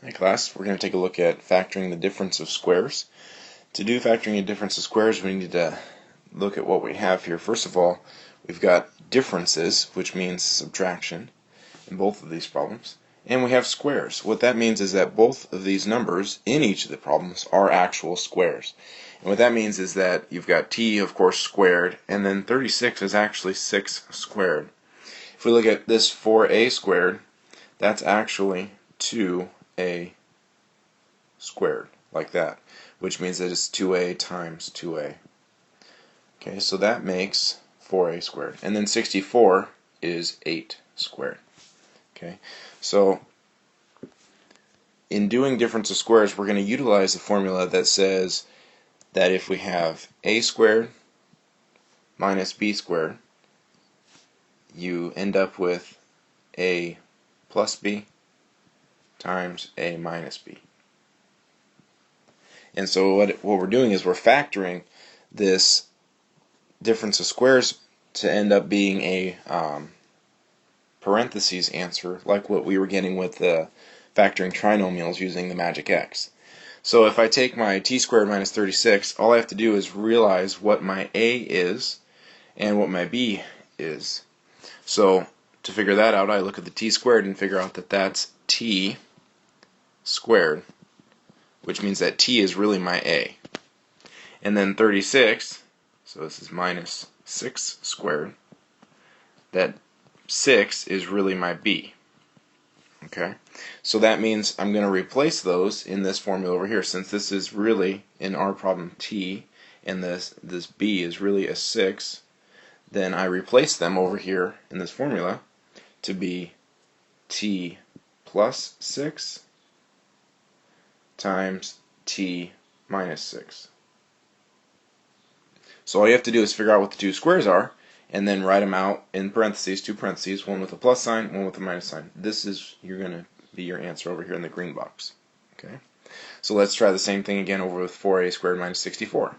Hi class, we're going to take a look at factoring the difference of squares. To do factoring a difference of squares, we need to look at what we have here. First of all, we've got differences, which means subtraction, in both of these problems. And we have squares. What that means is that both of these numbers in each of the problems are actual squares. And what that means is that you've got t, of course, squared, and then 36 is actually 6 squared. If we look at this 4a squared, that's actually 2a squared, like that, which means that it's 2a times 2a. Okay, so that makes 4a squared. And then 64 is 8 squared. Okay, so in doing difference of squares, we're going to utilize the formula that says that if we have a squared minus b squared, you end up with a plus b times a minus b. And so what we're doing is we're factoring this difference of squares to end up being a parentheses answer, like what we were getting with the factoring trinomials using the magic x. So if I take my t squared minus 36, all I have to do is realize what my a is and what my b is. So to figure that out, I look at the t squared and figure out that that's t squared, which means that t is really my a. And then 36, so this is minus 6 squared, that 6 is really my b. Okay, so that means I'm going to replace those in this formula over here. Since this is really, in our problem, t, and this b is really a 6, then I replace them over here in this formula to be t plus 6 times t minus 6. So all you have to do is figure out what the two squares are and then write them out in parentheses, two parentheses, one with a plus sign, one with a minus sign. This is going to be your answer over here in the green box. Okay. So let's try the same thing again over with 4a squared minus 64.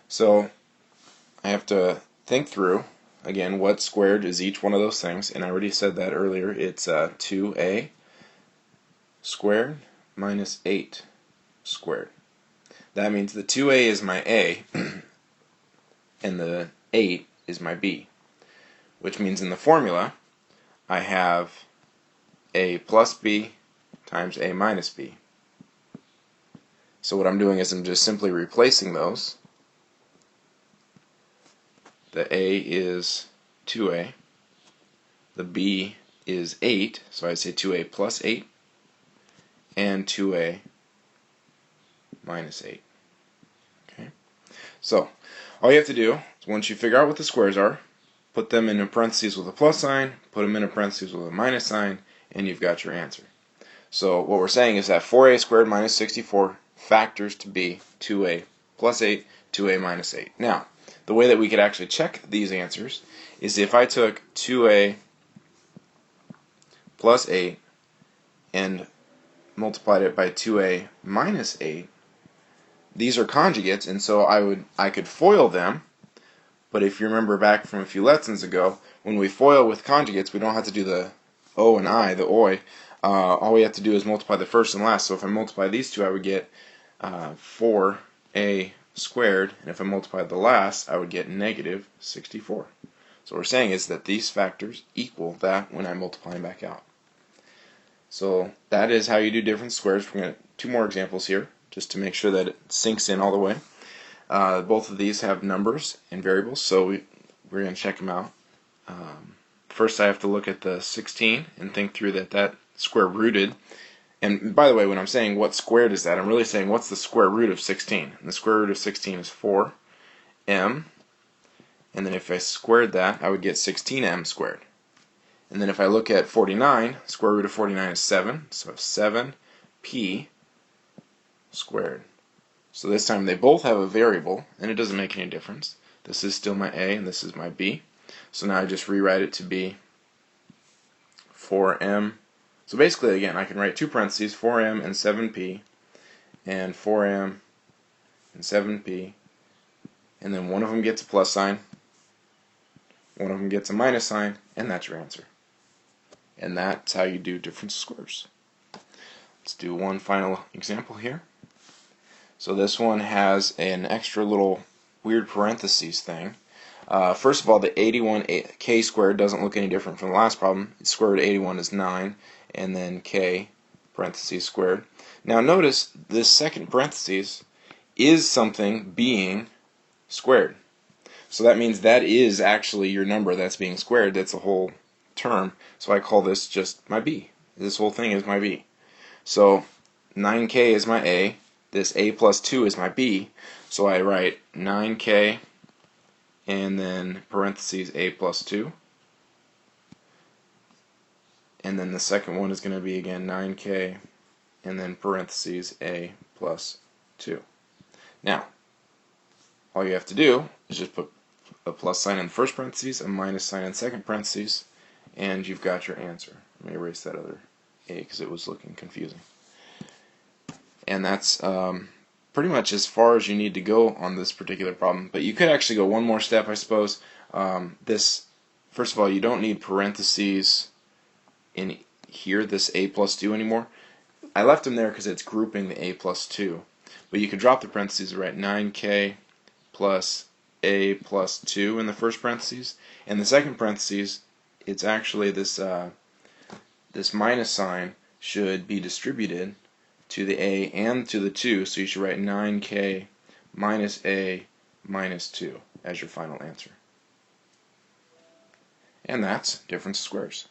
So I have to think through again what squared is each one of those things, and I already said that earlier. It's 2a squared minus 8 squared. That means the 2a is my a and the 8 is my b, which means in the formula I have a plus b times a minus b. So what I'm doing is I'm just simply replacing those. The a is 2a, the b is 8, so I'd say 2a plus 8, and 2a minus 8. Okay, so all you have to do is once you figure out what the squares are, put them in a parentheses with a plus sign, put them in a parentheses with a minus sign, and you've got your answer. So what we're saying is that 4a squared minus 64 factors to be 2a plus 8, 2a minus 8. Now, the way that we could actually check these answers is if I took 2a plus 8 and multiplied it by 2a minus 8, these are conjugates, and so I could FOIL them. But if you remember back from a few lessons ago, when we FOIL with conjugates, we don't have to do the o and I, the oi. All we have to do is multiply the first and last. So if I multiply these two, I would get 4a squared, and if I multiplied the last, I would get negative 64. So what we're saying is that these factors equal that when I multiply them back out. So that is how you do difference squares. We're going to two more examples here, just to make sure that it sinks in all the way. Both of these have numbers and variables, so we're going to check them out. First I have to look at the 16 and think through that square rooted. And by the way, when I'm saying what squared is that, I'm really saying what's the square root of 16. And the square root of 16 is 4m. And then if I squared that, I would get 16m squared. And then if I look at 49, square root of 49 is 7, so 7p squared. So this time they both have a variable, and it doesn't make any difference. This is still my a, and this is my b. So now I just rewrite it to be 4m. So basically, again, I can write two parentheses, 4m and 7p, and 4m and 7p, and then one of them gets a plus sign, one of them gets a minus sign, and that's your answer. And that's how you do difference of squares. Let's do one final example here. So this one has an extra little weird parentheses thing. First of all, the 81k squared doesn't look any different from the last problem. Square root of 81 is 9, and then k parentheses squared. Now notice this second parentheses is something being squared. So that means that is actually your number that's being squared. That's a whole term. So I call this just my b. This whole thing is my b. So 9k is my a. This a plus 2 is my b. So I write 9k and then parentheses a plus 2. And then the second one is going to be again 9k and then parentheses a plus 2. Now, all you have to do is just put a plus sign in the first parentheses, a minus sign in the second parentheses, and you've got your answer. Let me erase that other a because it was looking confusing. And that's pretty much as far as you need to go on this particular problem. But you could actually go one more step, I suppose. First of all, you don't need parentheses in here, this a plus 2 anymore. I left them there because it's grouping the a plus 2. But you could drop the parentheses and write 9k plus a plus 2 in the first parentheses. And the second parentheses, it's actually this minus sign should be distributed to the a and to the 2, so you should write 9k minus a minus 2 as your final answer. And that's difference of squares.